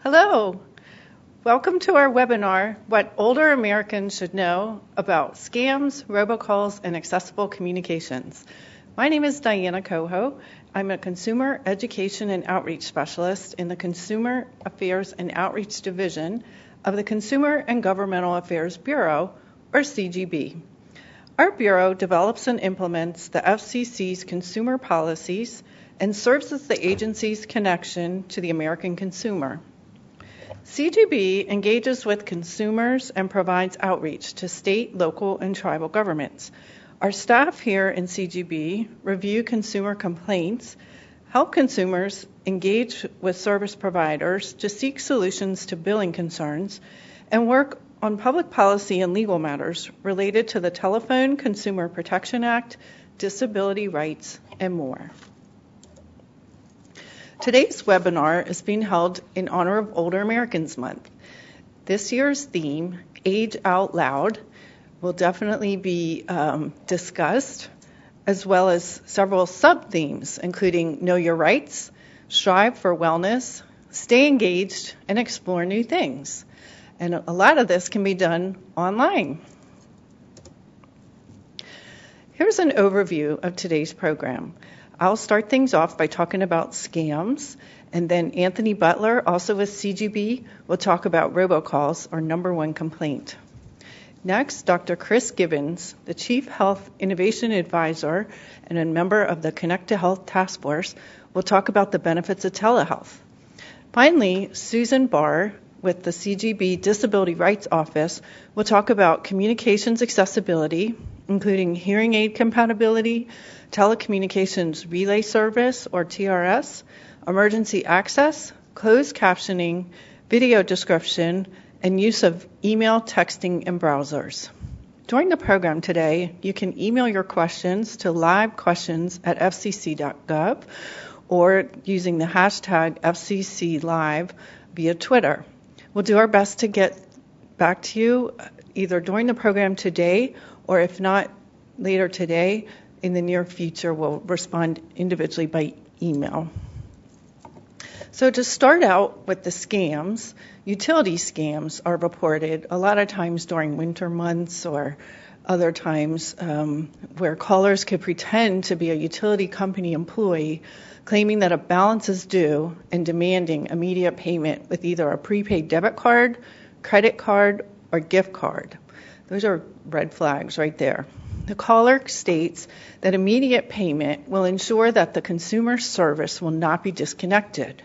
Hello. Welcome to our webinar, What Older Americans Should Know About Scams, Robocalls, and Accessible Communications. My name is Diana Coho. I'm a Consumer Education and Outreach Specialist in the Consumer Affairs and Outreach Division of the Consumer and Governmental Affairs Bureau, or CGB. Our Bureau develops and implements the FCC's consumer policies and serves as the agency's connection to the American consumer. CGB engages with consumers and provides outreach to state, local, and tribal governments. Our staff here in CGB review consumer complaints, help consumers engage with service providers to seek solutions to billing concerns, and work on public policy and legal matters related to the Telephone Consumer Protection Act, disability rights, and more. Today's webinar is being held in honor of Older Americans Month. This year's theme, Age Out Loud, will definitely be discussed, as well as several sub-themes, including Know Your Rights, Strive for Wellness, Stay Engaged, and Explore New Things. And a lot of this can be done online. Here's an overview of today's program. I'll start things off by talking about scams, and then Anthony Butler, also with CGB, will talk about robocalls, or number one complaint. Next, Dr. Chris Gibbons, the Chief Health Innovation Advisor and a member of the Connect to Health Task Force, will talk about the benefits of telehealth. Finally, Susan Barr, with the CGB Disability Rights Office, will talk about communications accessibility, including hearing aid compatibility, telecommunications relay service, or TRS, emergency access, closed captioning, video description, and use of email, texting, and browsers. During the program today, you can email your questions to livequestions@fcc.gov or using the hashtag FCCLive via Twitter. We'll do our best to get back to you either during the program today, or if not later today, in the near future, we'll respond individually by email. So to start out with the scams, utility scams are reported a lot of times during winter months or other times where callers could pretend to be a utility company employee, claiming that a balance is due and demanding immediate payment with either a prepaid debit card, credit card, or gift card. Those are red flags right there. The caller states that immediate payment will ensure that the consumer service will not be disconnected.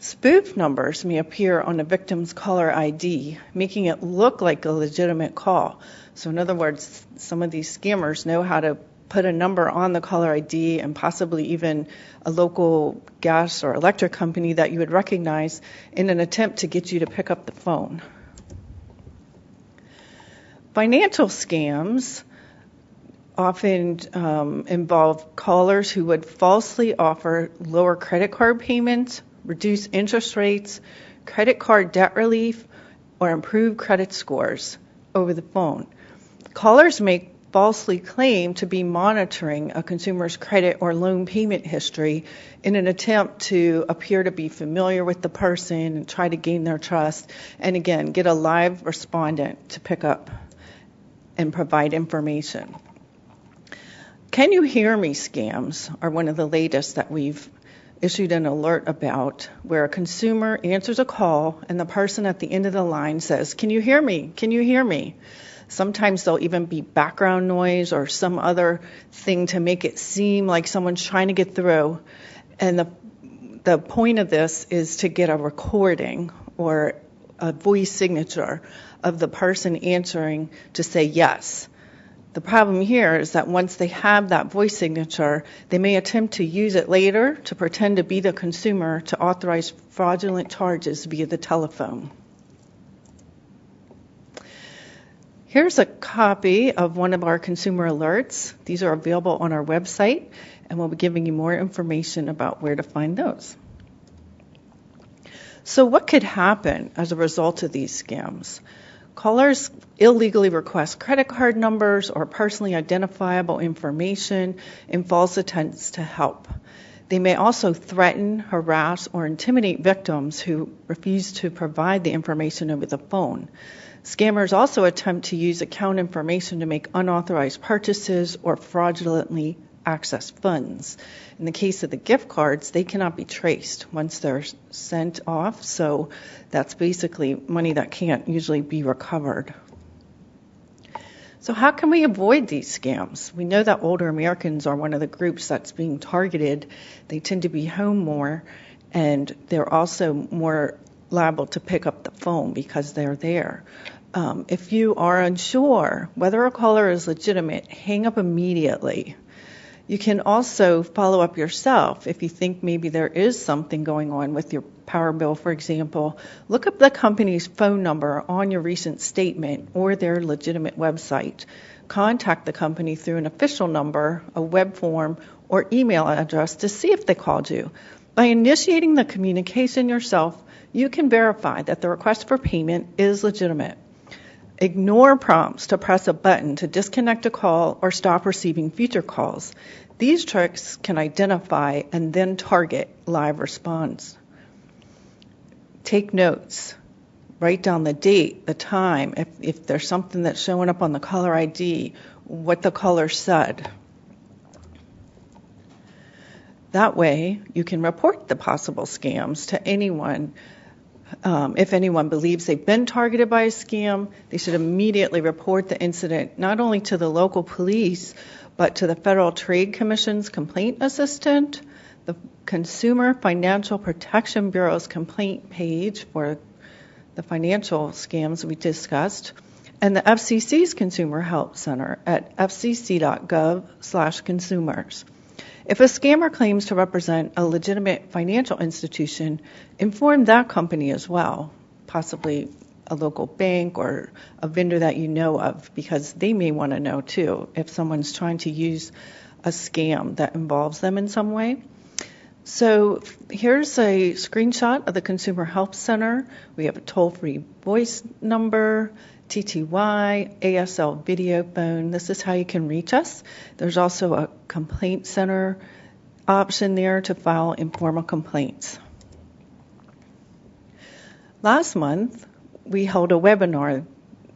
Spoof numbers may appear on the victim's caller ID, making it look like a legitimate call. So in other words, some of these scammers know how to put a number on the caller ID and possibly even a local gas or electric company that you would recognize in an attempt to get you to pick up the phone. Financial scams often involve callers who would falsely offer lower credit card payments, reduce interest rates, credit card debt relief, or improve credit scores over the phone. Callers may falsely claim to be monitoring a consumer's credit or loan payment history in an attempt to appear to be familiar with the person and try to gain their trust, and again, get a live respondent to pick up and provide information. Can you hear me scams are one of the latest that we've issued an alert about, where a consumer answers a call and the person at the end of the line says, "Can you hear me? Can you hear me?" Sometimes there'll even be background noise or some other thing to make it seem like someone's trying to get through. And the point of this is to get a recording or a voice signature of the person answering to say yes. The problem here is that once they have that voice signature, they may attempt to use it later to pretend to be the consumer to authorize fraudulent charges via the telephone. Here's a copy of one of our consumer alerts. These are available on our website, and we'll be giving you more information about where to find those. So what could happen as a result of these scams? Callers illegally request credit card numbers or personally identifiable information in false attempts to help. They may also threaten, harass, or intimidate victims who refuse to provide the information over the phone. Scammers also attempt to use account information to make unauthorized purchases or fraudulently access funds. In the case of the gift cards, they cannot be traced once they're sent off, so that's basically money that can't usually be recovered. So how can we avoid these scams? We know that older Americans are one of the groups that's being targeted. They tend to be home more, and they're also more liable to pick up the phone because they're there. If you are unsure whether a caller is legitimate, hang up immediately. You can also follow up yourself if you think maybe there is something going on with your power bill, for example. Look up the company's phone number on your recent statement or their legitimate website. Contact the company through an official number, a web form, or email address to see if they called you. By initiating the communication yourself, you can verify that the request for payment is legitimate. Ignore prompts to press a button to disconnect a call or stop receiving future calls. These tricks can identify and then target live response. Take notes. Write down the date, the time, if there's something that's showing up on the caller ID, what the caller said. That way, you can report the possible scams to anyone. If anyone believes they've been targeted by a scam, they should immediately report the incident not only to the local police, but to the Federal Trade Commission's complaint assistant, the Consumer Financial Protection Bureau's complaint page for the financial scams we discussed, and the FCC's Consumer Help Center at fcc.gov/consumers. If a scammer claims to represent a legitimate financial institution, inform that company as well, possibly a local bank or a vendor that you know of, because they may want to know too if someone's trying to use a scam that involves them in some way. So here's a screenshot of the Consumer Help Center. We have a toll-free voice number, TTY, ASL video phone. This is how you can reach us. There's also a complaint center option there to file informal complaints. Last month, we held a webinar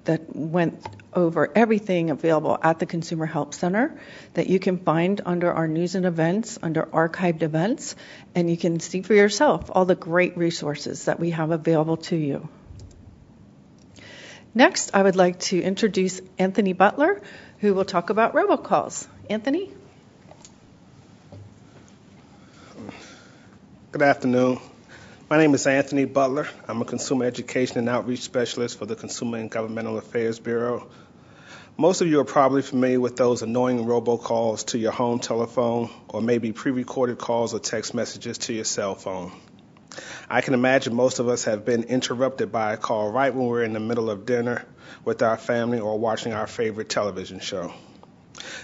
that went over everything available at the Consumer Help Center that you can find under our news and events, under archived events, and you can see for yourself all the great resources that we have available to you. Next, I would like to introduce Anthony Butler, who will talk about robocalls. Anthony? Good afternoon. My name is Anthony Butler. I'm a consumer education and outreach specialist for the Consumer and Governmental Affairs Bureau. Most of you are probably familiar with those annoying robocalls to your home telephone or maybe pre-recorded calls or text messages to your cell phone. I can imagine most of us have been interrupted by a call right when we're in the middle of dinner with our family or watching our favorite television show.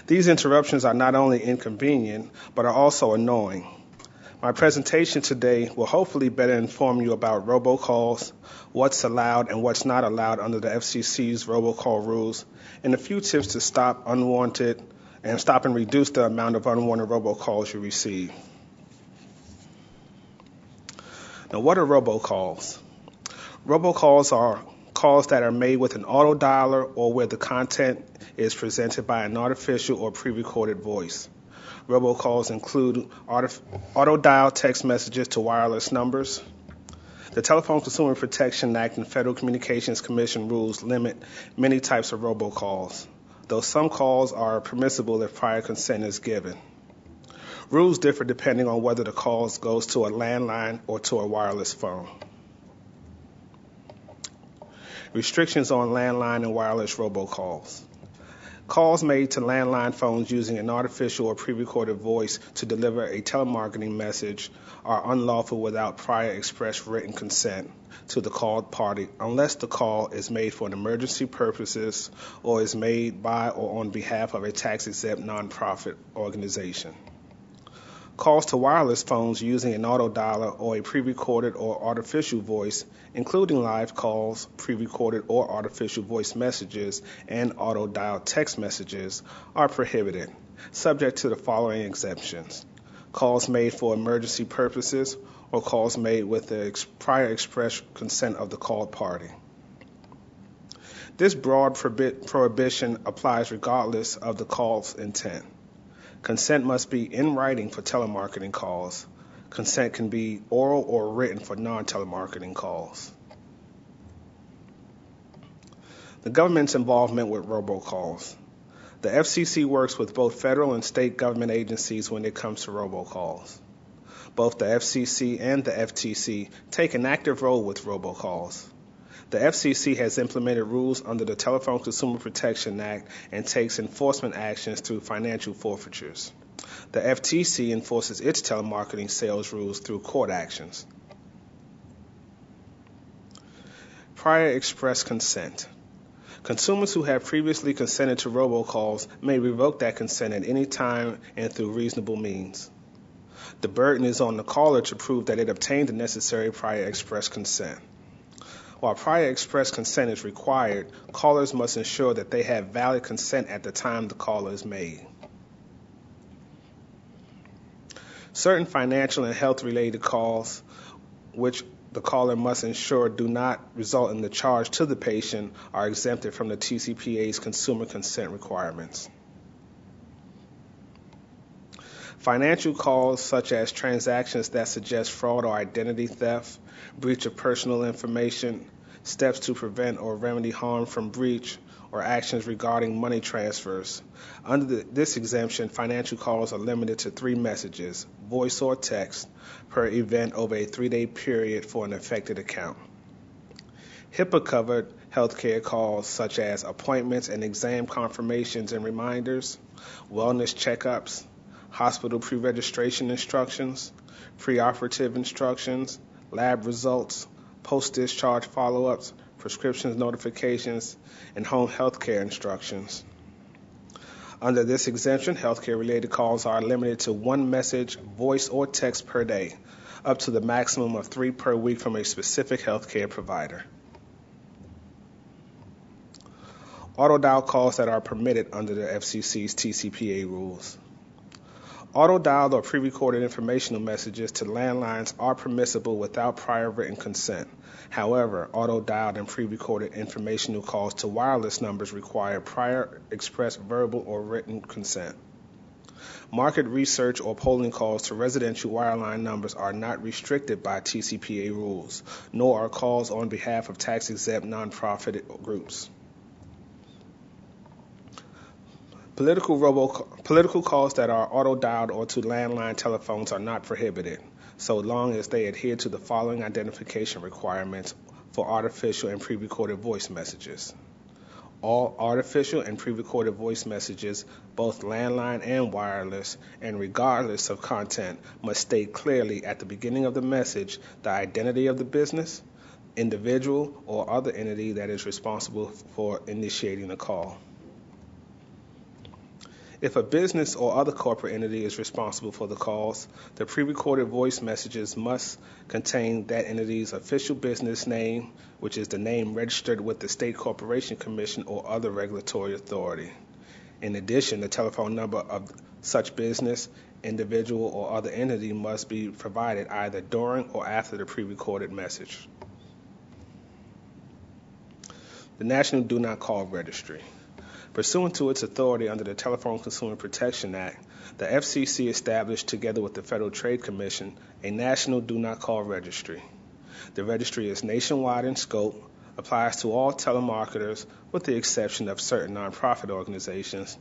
These interruptions are not only inconvenient, but are also annoying. My presentation today will hopefully better inform you about robocalls, what's allowed and what's not allowed under the FCC's robocall rules, and a few tips to stop and reduce the amount of unwanted robocalls you receive. Now, what are robocalls? Robocalls are calls that are made with an auto dialer or where the content is presented by an artificial or pre-recorded voice. Robocalls include auto dial text messages to wireless numbers. The Telephone Consumer Protection Act and Federal Communications Commission rules limit many types of robocalls, though some calls are permissible if prior consent is given. Rules differ depending on whether the call goes to a landline or to a wireless phone. Restrictions on landline and wireless robocalls. Calls made to landline phones using an artificial or pre-recorded voice to deliver a telemarketing message are unlawful without prior express written consent to the called party unless the call is made for an emergency purposes or is made by or on behalf of a tax-exempt nonprofit organization. Calls to wireless phones using an auto dialer or a pre-recorded or artificial voice, including live calls, pre-recorded or artificial voice messages, and auto dial text messages, are prohibited, subject to the following exemptions. calls made for emergency purposes, or calls made with the prior express consent of the called party. This broad prohibition applies regardless of the call's intent. Consent must be in writing for telemarketing calls. Consent can be oral or written for non-telemarketing calls. The government's involvement with robocalls. The FCC works with both federal and state government agencies when it comes to robocalls. Both the FCC and the FTC take an active role with robocalls. The FCC has implemented rules under the Telephone Consumer Protection Act and takes enforcement actions through financial forfeitures. The FTC enforces its telemarketing sales rules through court actions. Prior express consent. Consumers who have previously consented to robocalls may revoke that consent at any time and through reasonable means. The burden is on the caller to prove that it obtained the necessary prior express consent. While prior express consent is required, callers must ensure that they have valid consent at the time the call is made. Certain financial and health-related calls, which the caller must ensure do not result in the charge to the patient, are exempted from the TCPA's consumer consent requirements. Financial calls such as transactions that suggest fraud or identity theft, breach of personal information, steps to prevent or remedy harm from breach, or actions regarding money transfers. Under this exemption, financial calls are limited to 3 messages, voice or text, per event over a 3-day period for an affected account. HIPAA-covered healthcare calls such as appointments and exam confirmations and reminders, wellness checkups, hospital pre-registration instructions, preoperative instructions, lab results, post-discharge follow-ups, prescriptions notifications, and home health care instructions. Under this exemption, healthcare-related calls are limited to 1 message, voice or text per day, up to the maximum of 3 per week from a specific healthcare provider. Auto-dial calls that are permitted under the FCC's TCPA rules. Auto-dialed or pre-recorded informational messages to landlines are permissible without prior written consent. However, auto-dialed and pre-recorded informational calls to wireless numbers require prior express verbal or written consent. Market research or polling calls to residential wireline numbers are not restricted by TCPA rules, nor are calls on behalf of tax-exempt nonprofit groups. Political calls that are auto-dialed or to landline telephones are not prohibited, so long as they adhere to the following identification requirements for artificial and pre-recorded voice messages. All artificial and pre-recorded voice messages, both landline and wireless, and regardless of content, must state clearly at the beginning of the message the identity of the business, individual, or other entity that is responsible for initiating the call. If a business or other corporate entity is responsible for the calls, the pre-recorded voice messages must contain that entity's official business name, which is the name registered with the State Corporation Commission or other regulatory authority. In addition, the telephone number of such business, individual, or other entity must be provided either during or after the pre-recorded message. The National Do Not Call Registry. Pursuant to its authority under the Telephone Consumer Protection Act, the FCC established, together with the Federal Trade Commission, a National Do Not Call Registry. The registry is nationwide in scope, applies to all telemarketers with the exception of certain nonprofit organizations,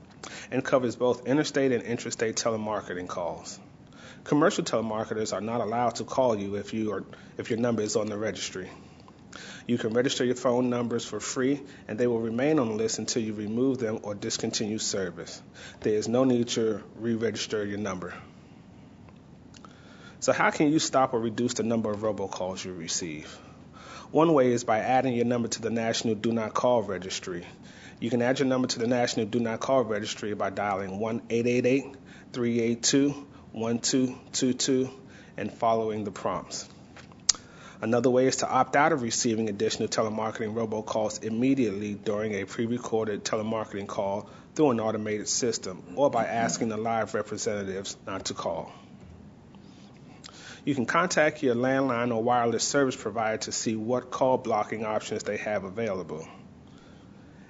and covers both interstate and intrastate telemarketing calls. Commercial telemarketers are not allowed to call you if your number is on the registry. You can register your phone numbers for free, and they will remain on the list until you remove them or discontinue service. There is no need to re-register your number. So how can you stop or reduce the number of robocalls you receive? One way is by adding your number to the National Do Not Call Registry. You can add your number to the National Do Not Call Registry by dialing 1-888-382-1222 and following the prompts. Another way is to opt out of receiving additional telemarketing robocalls immediately during a pre-recorded telemarketing call through an automated system, or by asking the live representatives not to call. You can contact your landline or wireless service provider to see what call blocking options they have available.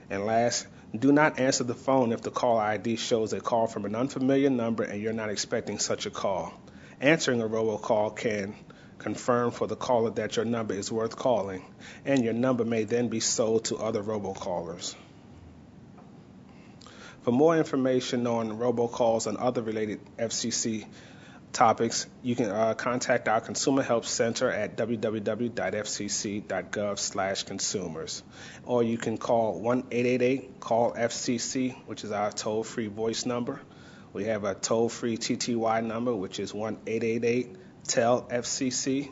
And last, do not answer the phone if the call ID shows a call from an unfamiliar number and you're not expecting such a call. Answering a robocall can confirm for the caller that your number is worth calling, and your number may then be sold to other robocallers. For more information on robocalls and other related FCC topics, you can contact our Consumer Help Center at www.fcc.gov/consumers, or you can call 1-888-CALL-FCC, which is our toll-free voice number. We have a toll-free TTY number, which is 1-888-TEL-FCC,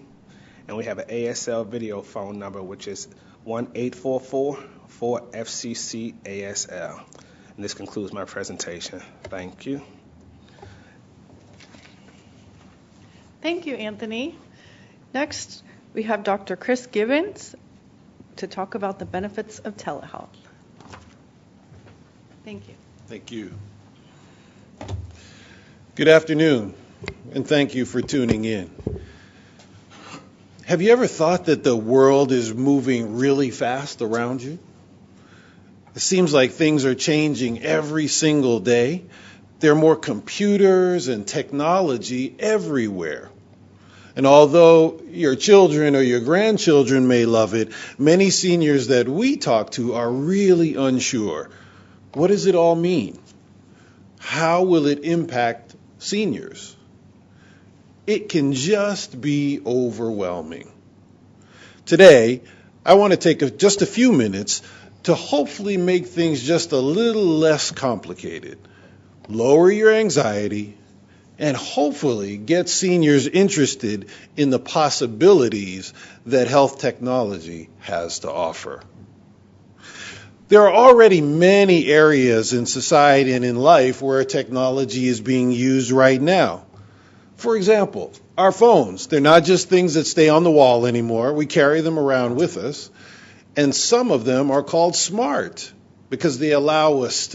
and we have an ASL video phone number, which is 1-844-4FCC-ASL. And this concludes my presentation. Thank you. Thank you, Anthony. Next, we have Dr. Chris Gibbons to talk about the benefits of telehealth. Thank you. Thank you. Good afternoon, and thank you for tuning in. Have you ever thought that the world is moving really fast around you? It seems like things are changing every single day. There are more computers and technology everywhere. And although your children or your grandchildren may love it, many seniors that we talk to are really unsure. What does it all mean? How will it impact seniors? It can just be overwhelming. Today, I want to take just a few minutes to hopefully make things just a little less complicated, lower your anxiety, and hopefully get seniors interested in the possibilities that health technology has to offer. There are already many areas in society and in life where technology is being used right now. For example, our phones. They're not just things that stay on the wall anymore. We carry them around with us. And some of them are called smart because they allow us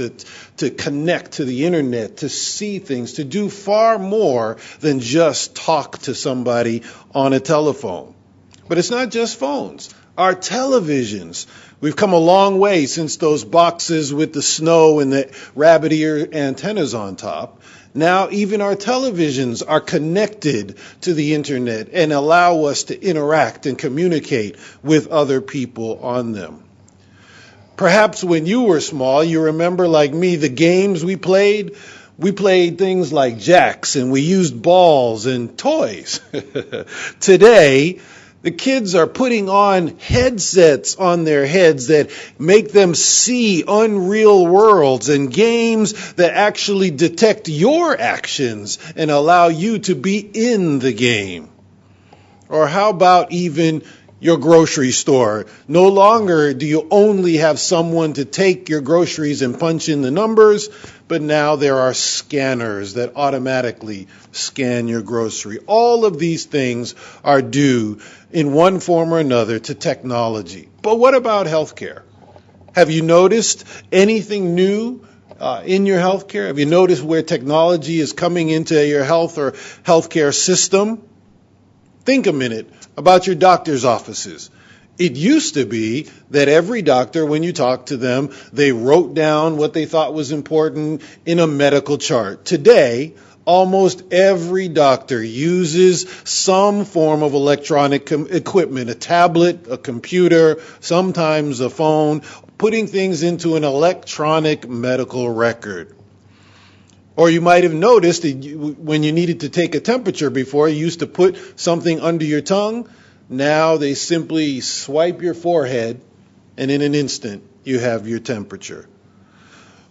to connect to the internet, to see things, to do far more than just talk to somebody on a telephone. But it's not just phones. Our televisions. We've come a long way since those boxes with the snow and the rabbit ear antennas on top. Now even our televisions are connected to the internet and allow us to interact and communicate with other people on them. Perhaps when you were small, you remember, like me, the games we played. We played things like jacks, and we used balls and toys. Today, the kids are putting on headsets on their heads that make them see unreal worlds and games that actually detect your actions and allow you to be in the game. Or how about even your grocery store? No longer do you only have someone to take your groceries and punch in the numbers, but now there are scanners that automatically scan your grocery. All of these things are due in one form or another to technology. But what about healthcare? Have you noticed anything new in your healthcare? Have you noticed where technology is coming into your health or healthcare system? Think a minute about your doctor's offices. It used to be that every doctor, when you talked to them, they wrote down what they thought was important in a medical chart. Today, almost every doctor uses some form of electronic equipment, a tablet, a computer, sometimes a phone, putting things into an electronic medical record. Or you might have noticed that when you needed to take a temperature before, you used to put something under your tongue. Now they simply swipe your forehead, and in an instant, you have your temperature.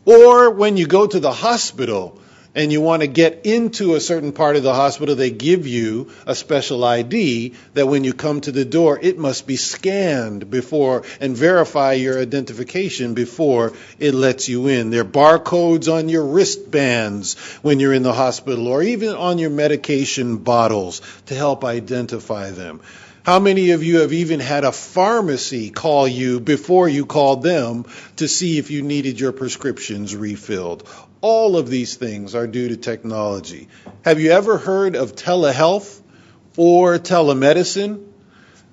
Or when you go to the hospital and you want to get into a certain part of the hospital, they give you a special ID that when you come to the door, it must be scanned before and verify your identification before it lets you in. There are barcodes on your wristbands when you're in the hospital, or even on your medication bottles to help identify them. How many of you have even had a pharmacy call you before you called them to see if you needed your prescriptions refilled? All of these things are due to technology. Have you ever heard of telehealth? or telemedicine.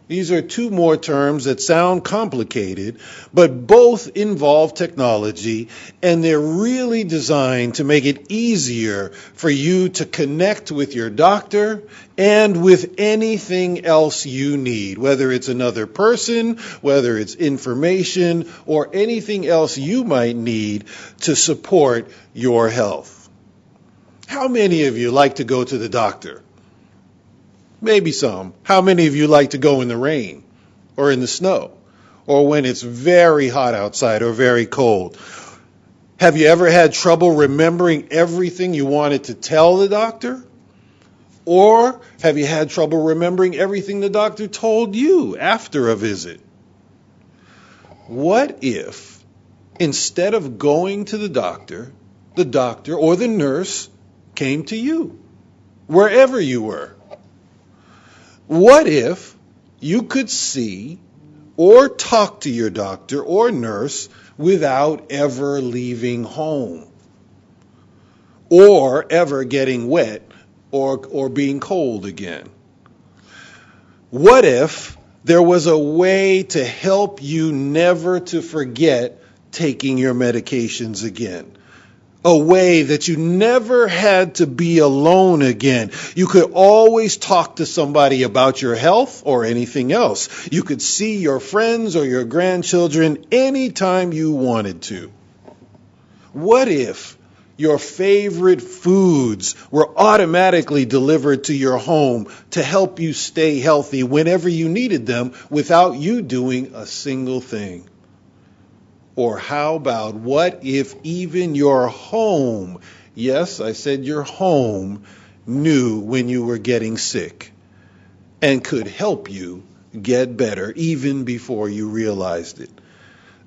These are two more terms that sound complicated, but both involve technology, and they're really designed to make it easier for you to connect with your doctor and with anything else you need, whether it's another person, whether it's information, or anything else you might need to support your health. How many of you like to go to the doctor? Maybe some. How many of you like to go in the rain or in the snow or when it's very hot outside or very cold? Have you ever had trouble remembering everything you wanted to tell the doctor? Or have you had trouble remembering everything the doctor told you after a visit? What if, instead of going to the doctor or the nurse came to you, wherever you were? What if you could see or talk to your doctor or nurse without ever leaving home or ever getting wet or being cold again? What if there was a way to help you never to forget taking your medications again? A way that you never had to be alone again. You could always talk to somebody about your health or anything else. You could see your friends or your grandchildren anytime you wanted to. What if your favorite foods were automatically delivered to your home to help you stay healthy whenever you needed them without you doing a single thing? Or how about what if even your home, yes, I said your home, knew when you were getting sick and could help you get better even before you realized it?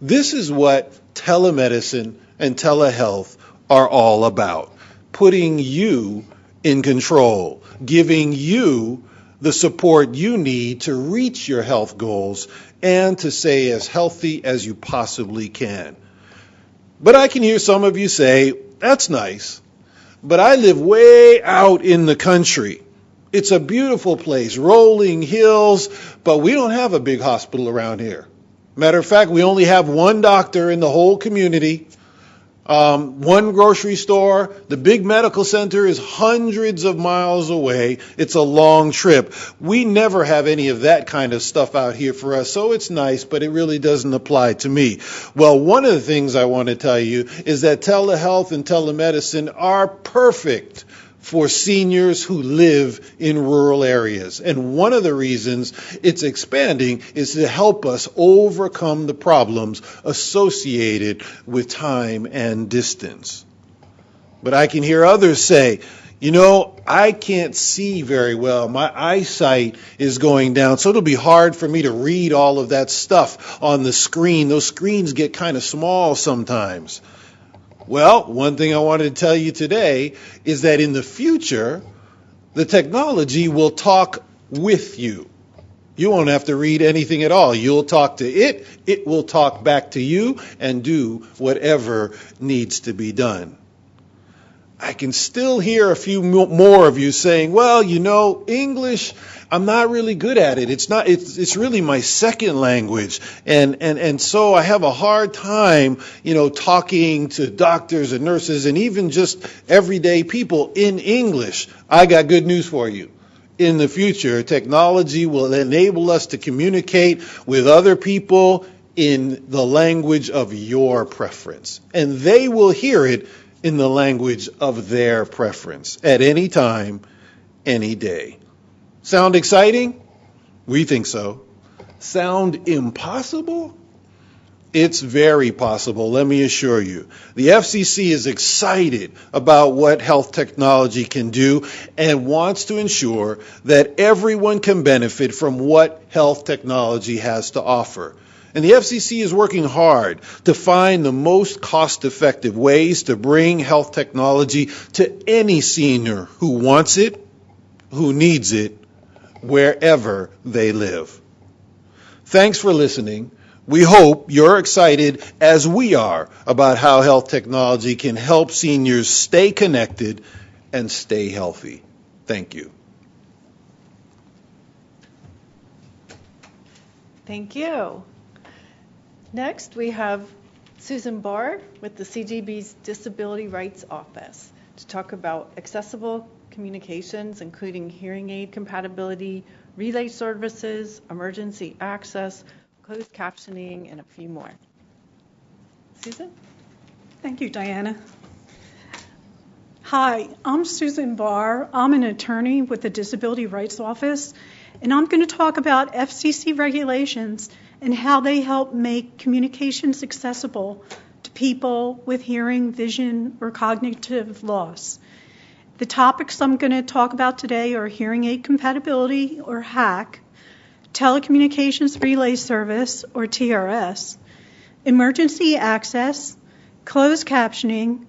This is what telemedicine and telehealth are all about. Putting you in control, giving you the support you need to reach your health goals and to stay as healthy as you possibly can. But I can hear some of you say, that's nice, but I live way out in the country. It's a beautiful place, rolling hills, but we don't have a big hospital around here. Matter of fact, we only have one doctor in the whole community, one grocery store. The big medical center is hundreds of miles away. It's a long trip. We never have any of that kind of stuff out here for us, so it's nice, but it really doesn't apply to me. Well, one of the things I want to tell you is that telehealth and telemedicine are perfect for seniors who live in rural areas. And one of the reasons it's expanding is to help us overcome the problems associated with time and distance. But I can hear others say, I can't see very well. My eyesight is going down, so it'll be hard for me to read all of that stuff on the screen. Those screens get kind of small sometimes. Well, one thing I wanted to tell you today is that in the future, the technology will talk with you. You won't have to read anything at all. You'll talk to it. It will talk back to you and do whatever needs to be done. I can still hear a few more of you saying, well, English, I'm not really good at it. It's really my second language. And so I have a hard time, talking to doctors and nurses and even just everyday people in English. I got good news for you. In the future, technology will enable us to communicate with other people in the language of your preference. And they will hear it in the language of their preference at any time, any day. Sound exciting? We think so. Sound impossible? It's very possible, let me assure you. The FCC is excited about what health technology can do and wants to ensure that everyone can benefit from what health technology has to offer. And the FCC is working hard to find the most cost-effective ways to bring health technology to any senior who wants it, who needs it, wherever they live. Thanks for listening. We hope you're excited as we are about how health technology can help seniors stay connected and stay healthy. Thank you. Thank you. Next, we have Susan Barr with the CGB's Disability Rights Office to talk about accessible communications, including hearing aid compatibility, relay services, emergency access, closed captioning, and a few more. Susan? Thank you, Diana. Hi, I'm Susan Barr. I'm an attorney with the Disability Rights Office, and I'm going to talk about FCC regulations and how they help make communications accessible to people with hearing, vision, or cognitive loss. The topics I'm going to talk about today are hearing aid compatibility, or HAC, telecommunications relay service, or TRS, emergency access, closed captioning,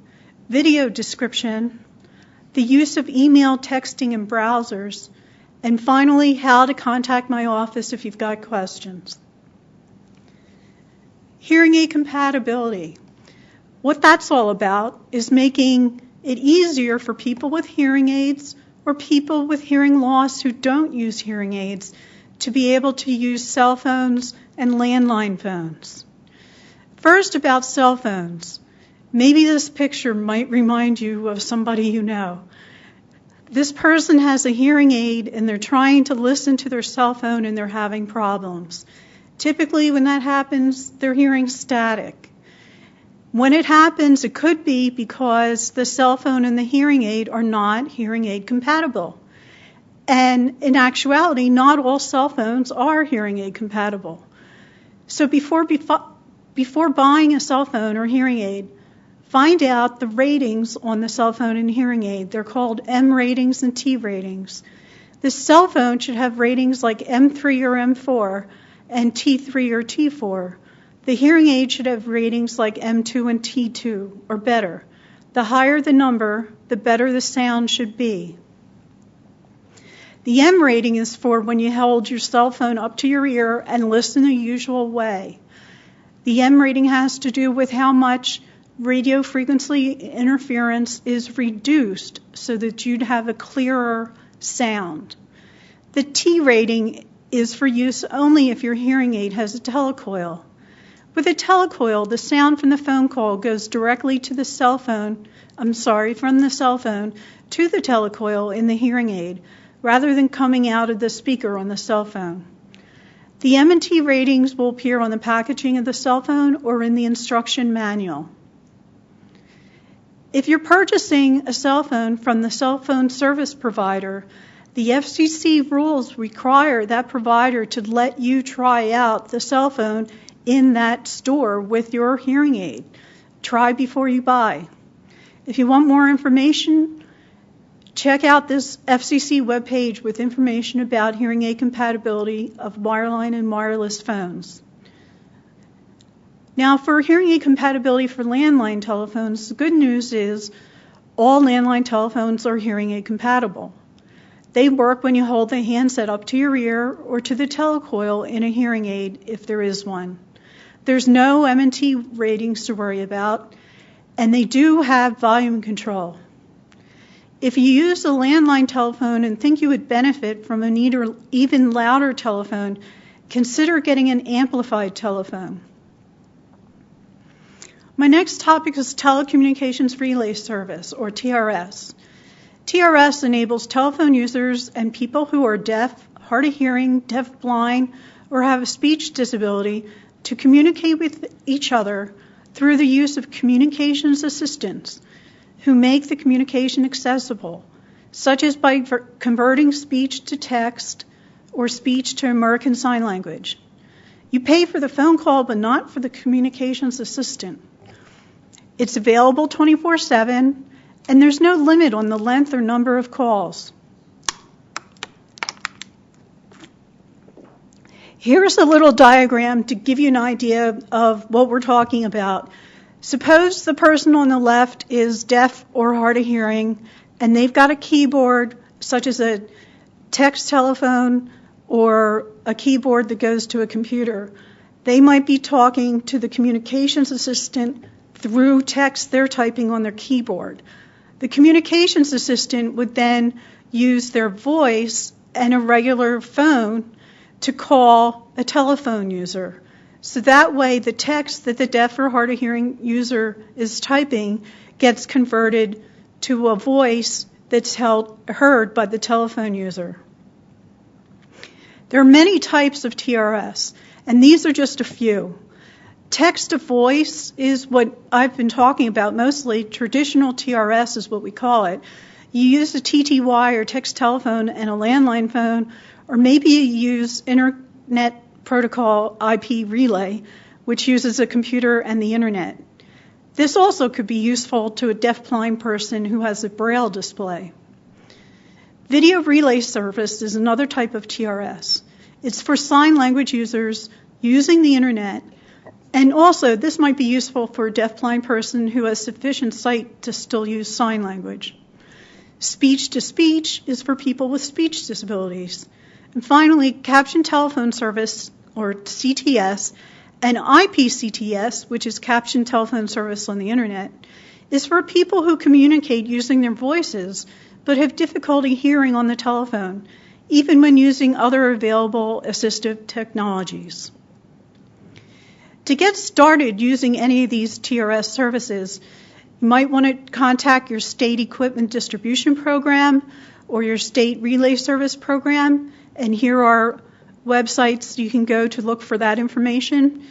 video description, the use of email, texting, and browsers, and finally, how to contact my office if you've got questions. Hearing aid compatibility. What that's all about is making it easier for people with hearing aids or people with hearing loss who don't use hearing aids to be able to use cell phones and landline phones. First, about cell phones. Maybe this picture might remind you of somebody you know. This person has a hearing aid and they're trying to listen to their cell phone and they're having problems. Typically, when that happens, they're hearing static. When it happens, it could be because the cell phone and the hearing aid are not hearing aid compatible. And in actuality, not all cell phones are hearing aid compatible. So before buying a cell phone or hearing aid, find out the ratings on the cell phone and hearing aid. They're called M ratings and T ratings. The cell phone should have ratings like M3 or M4 and T3 or T4. The hearing aid should have ratings like M2 and T2 or better. The higher the number, the better the sound should be. The M rating is for when you hold your cell phone up to your ear and listen the usual way. The M rating has to do with how much radio frequency interference is reduced so that you'd have a clearer sound. The T rating is for use only if your hearing aid has a telecoil. With a telecoil, the sound from the phone call goes directly to the cell phone, from the cell phone to the telecoil in the hearing aid, rather than coming out of the speaker on the cell phone. The M&T ratings will appear on the packaging of the cell phone or in the instruction manual. If you're purchasing a cell phone from the cell phone service provider, the FCC rules require that provider to let you try out the cell phone in that store with your hearing aid. Try before you buy. If you want more information, check out this FCC webpage with information about hearing aid compatibility of wireline and wireless phones. Now, for hearing aid compatibility for landline telephones, the good news is all landline telephones are hearing aid compatible. They work when you hold the handset up to your ear or to the telecoil in a hearing aid if there is one. There's no M&T ratings to worry about, and they do have volume control. If you use a landline telephone and think you would benefit from an even louder telephone, consider getting an amplified telephone. My next topic is Telecommunications Relay Service, or TRS. TRS enables telephone users and people who are deaf, hard of hearing, deaf-blind, or have a speech disability to communicate with each other through the use of communications assistants who make the communication accessible, such as by converting speech to text or speech to American Sign Language. You pay for the phone call, but not for the communications assistant. It's available 24/7, and there's no limit on the length or number of calls. Here's a little diagram to give you an idea of what we're talking about. Suppose the person on the left is deaf or hard of hearing, and they've got a keyboard, such as a text telephone or a keyboard that goes to a computer. They might be talking to the communications assistant through text they're typing on their keyboard. The communications assistant would then use their voice and a regular phone to call a telephone user. So that way the text that the deaf or hard of hearing user is typing gets converted to a voice that's heard by the telephone user. There are many types of TRS, and these are just a few. Text to voice is what I've been talking about mostly. Traditional TRS is what we call it. You use a TTY or text telephone and a landline phone, or maybe you use Internet Protocol IP relay, which uses a computer and the internet. This also could be useful to a deafblind person who has a braille display. Video relay service is another type of TRS. It's for sign language users using the internet, and also this might be useful for a deafblind person who has sufficient sight to still use sign language. Speech-to-speech is for people with speech disabilities. And finally, caption telephone service, or CTS, and IPCTS, which is caption telephone service on the internet, is for people who communicate using their voices but have difficulty hearing on the telephone, even when using other available assistive technologies. To get started using any of these TRS services, you might want to contact your state equipment distribution program or your state relay service program, and here are websites you can go to look for that information.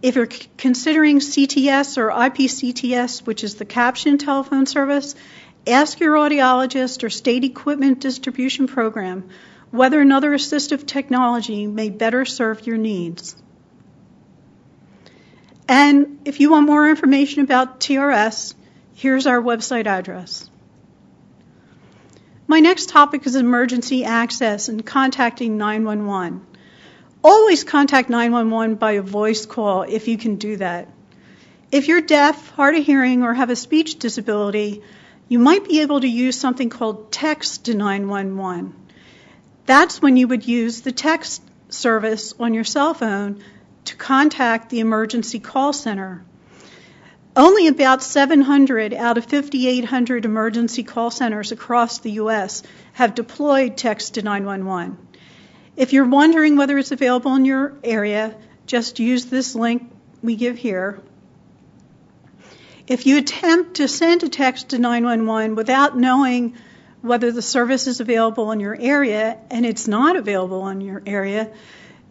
If you're considering CTS or IPCTS, which is the caption telephone service, ask your audiologist or state equipment distribution program whether another assistive technology may better serve your needs. And if you want more information about TRS, here's our website address. My next topic is emergency access and contacting 911. Always contact 911 by a voice call if you can do that. If you're deaf, hard of hearing, or have a speech disability, you might be able to use something called text to 911. That's when you would use the text service on your cell phone to contact the emergency call center. Only about 700 out of 5,800 emergency call centers across the U.S. have deployed text to 911. If you're wondering whether it's available in your area, just use this link we give here. If you attempt to send a text to 911 without knowing whether the service is available in your area and it's not available in your area,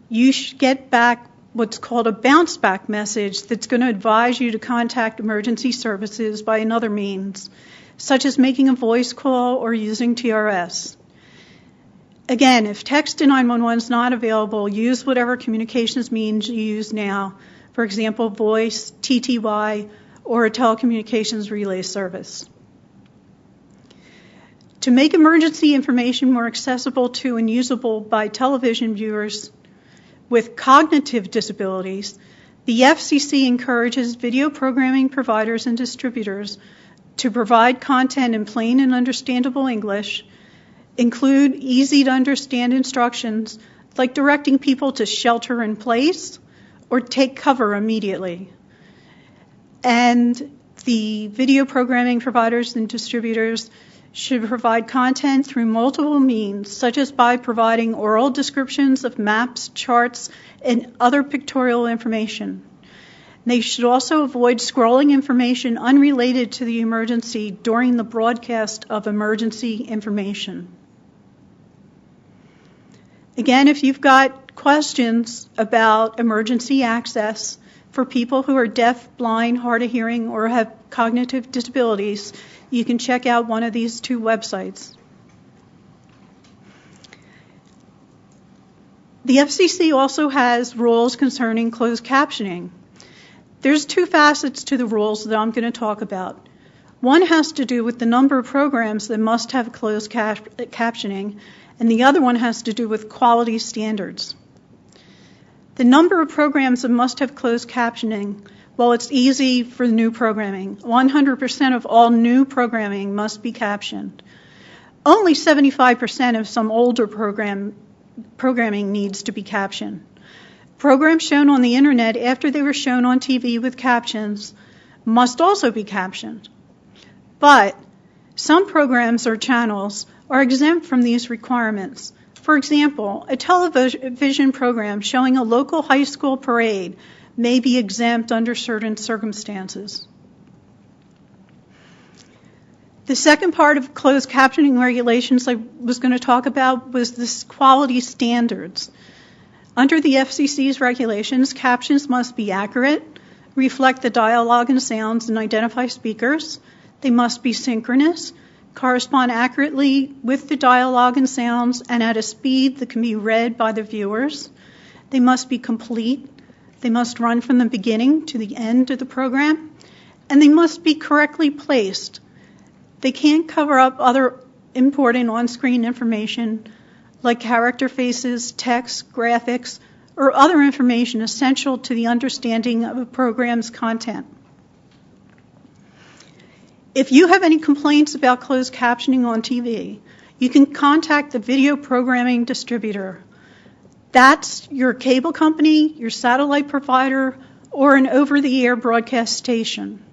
you should get back what's called a bounce back message that's going to advise you to contact emergency services by another means, such as making a voice call or using TRS. Again, if text to 911 is not available, use whatever communications means you use now. For example, voice, TTY, or a telecommunications relay service. To make emergency information more accessible to and usable by television viewers with cognitive disabilities, the FCC encourages video programming providers and distributors to provide content in plain and understandable English, include easy-to-understand instructions like directing people to shelter in place or take cover immediately. And the video programming providers and distributors should provide content through multiple means, such as by providing oral descriptions of maps, charts, and other pictorial information. They should also avoid scrolling information unrelated to the emergency during the broadcast of emergency information. Again, if you've got questions about emergency access for people who are deaf, blind, hard of hearing, or have cognitive disabilities, you can check out one of these two websites. The FCC also has rules concerning closed captioning. There's two facets to the rules that I'm going to talk about. One has to do with the number of programs that must have closed captioning, and the other one has to do with quality standards. The number of programs that must have closed captioning, well, it's easy for new programming. 100% of all new programming must be captioned. Only 75% of some older programming needs to be captioned. Programs shown on the internet after they were shown on TV with captions must also be captioned. But some programs or channels are exempt from these requirements, For example, a television program showing a local high school parade may be exempt under certain circumstances. The second part of closed captioning regulations I was going to talk about was the quality standards. Under the FCC's regulations, captions must be accurate, reflect the dialogue and sounds, and identify speakers. They must be synchronous, correspond accurately with the dialogue and sounds, and at a speed that can be read by the viewers. They must be complete. They must run from the beginning to the end of the program, and they must be correctly placed. They can't cover up other important on-screen information like character faces, text, graphics, or other information essential to the understanding of a program's content. If you have any complaints about closed captioning on TV, you can contact the video programming distributor. That's your cable company, your satellite provider, or an over-the-air broadcast station.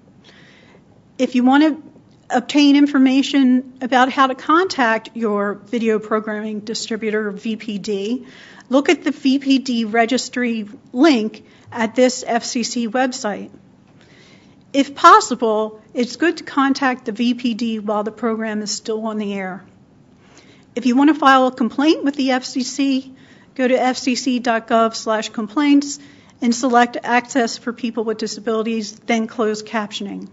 If you want to obtain information about how to contact your video programming distributor, VPD, look at the VPD registry link at this FCC website. If possible, it's good to contact the VPD while the program is still on the air. If you want to file a complaint with the FCC, go to fcc.gov/complaints and select Access for People with Disabilities, then close captioning.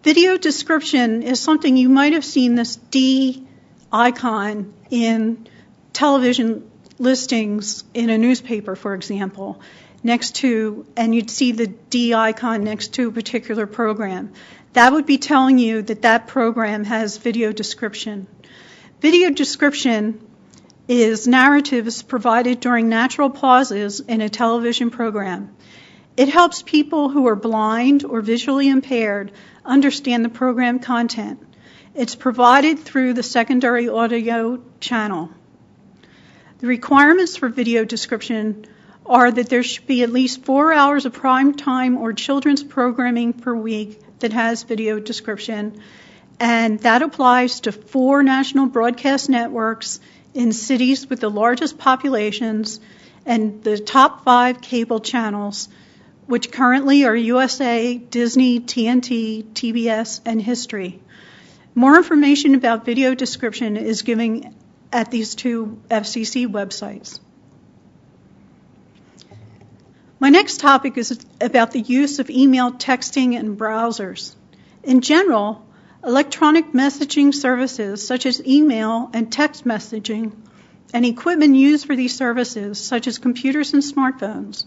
Video description is something you might have seen this D icon in television listings in a newspaper, for example, next to, and you'd see the D icon next to a particular program. That would be telling you that that program has video description. Video description is narratives provided during natural pauses in a television program. It helps people who are blind or visually impaired understand the program content. It's provided through the secondary audio channel. The requirements for video description are that there should be at least 4 hours of prime time or children's programming per week that has video description, and that applies to 4 national broadcast networks in cities with the largest populations and the top 5 cable channels, which currently are USA, Disney, TNT, TBS, and History. More information about video description is given at these 2 FCC websites. My next topic is about the use of email, texting, and browsers. In general, electronic messaging services such as email and text messaging and equipment used for these services, such as computers and smartphones,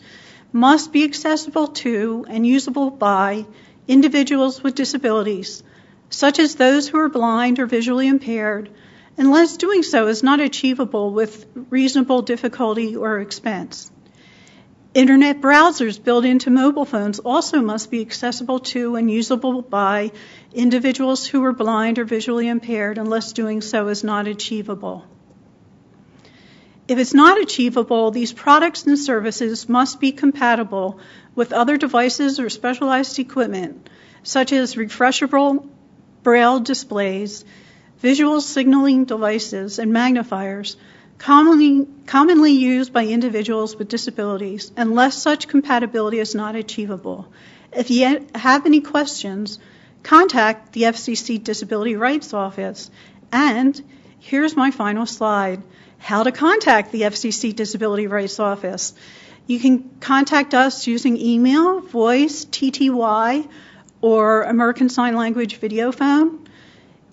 must be accessible to and usable by individuals with disabilities, such as those who are blind or visually impaired, unless doing so is not achievable with reasonable difficulty or expense. Internet browsers built into mobile phones also must be accessible to and usable by individuals who are blind or visually impaired, unless doing so is not achievable. If it's not achievable, these products and services must be compatible with other devices or specialized equipment, such as refreshable braille displays, visual signaling devices, and magnifiers, commonly used by individuals with disabilities, unless such compatibility is not achievable. If you have any questions, contact the FCC Disability Rights Office. And here's my final slide. How to contact the FCC Disability Rights Office. You can contact us using email, voice, TTY, or American Sign Language video phone.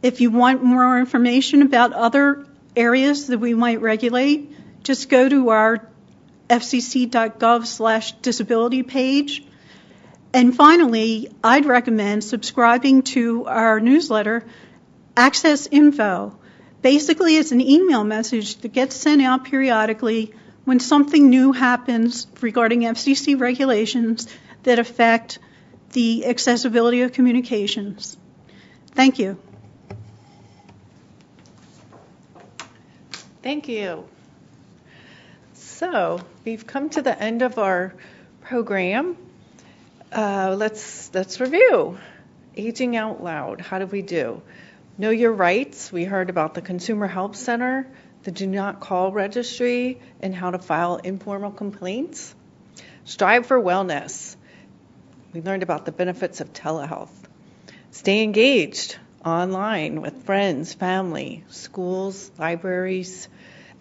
If you want more information about other areas that we might regulate, just go to our fcc.gov/disability page. And finally, I'd recommend subscribing to our newsletter, Access Info. Basically, it's an email message that gets sent out periodically when something new happens regarding FCC regulations that affect the accessibility of communications. Thank you. Thank you. So we've come to the end of our program. Let's review. Aging out loud. How do we do? Know your rights. We heard about the Consumer Help Center, the Do Not Call Registry, and how to file informal complaints. Strive for wellness. We learned about the benefits of telehealth. Stay engaged online with friends, family, schools, libraries,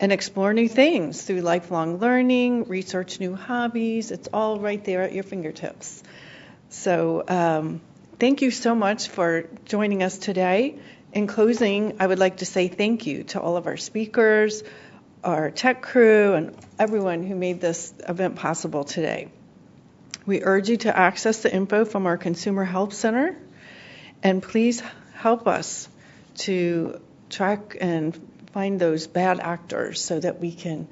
and explore new things through lifelong learning, research new hobbies. It's all right there at your fingertips. So thank you so much for joining us today. In closing, I would like to say thank you to all of our speakers, our tech crew, and everyone who made this event possible today. We urge you to access the info from our Consumer Help Center, and please help us to track and find those bad actors so that we can,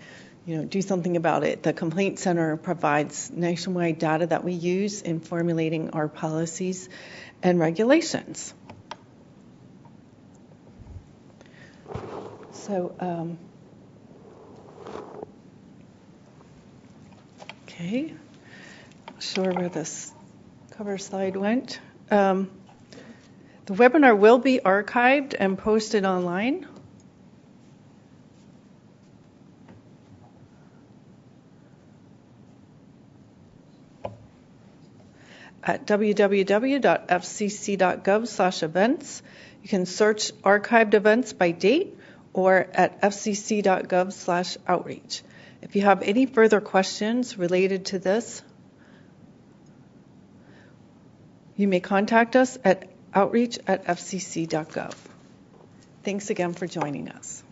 do something about it. The Complaint Center provides nationwide data that we use in formulating our policies and regulations. So, okay, not sure where this cover slide went. The webinar will be archived and posted online. At www.fcc.gov/events. You can search archived events by date or at fcc.gov/outreach. If you have any further questions related to this, you may contact us at outreach@fcc.gov. Thanks again for joining us.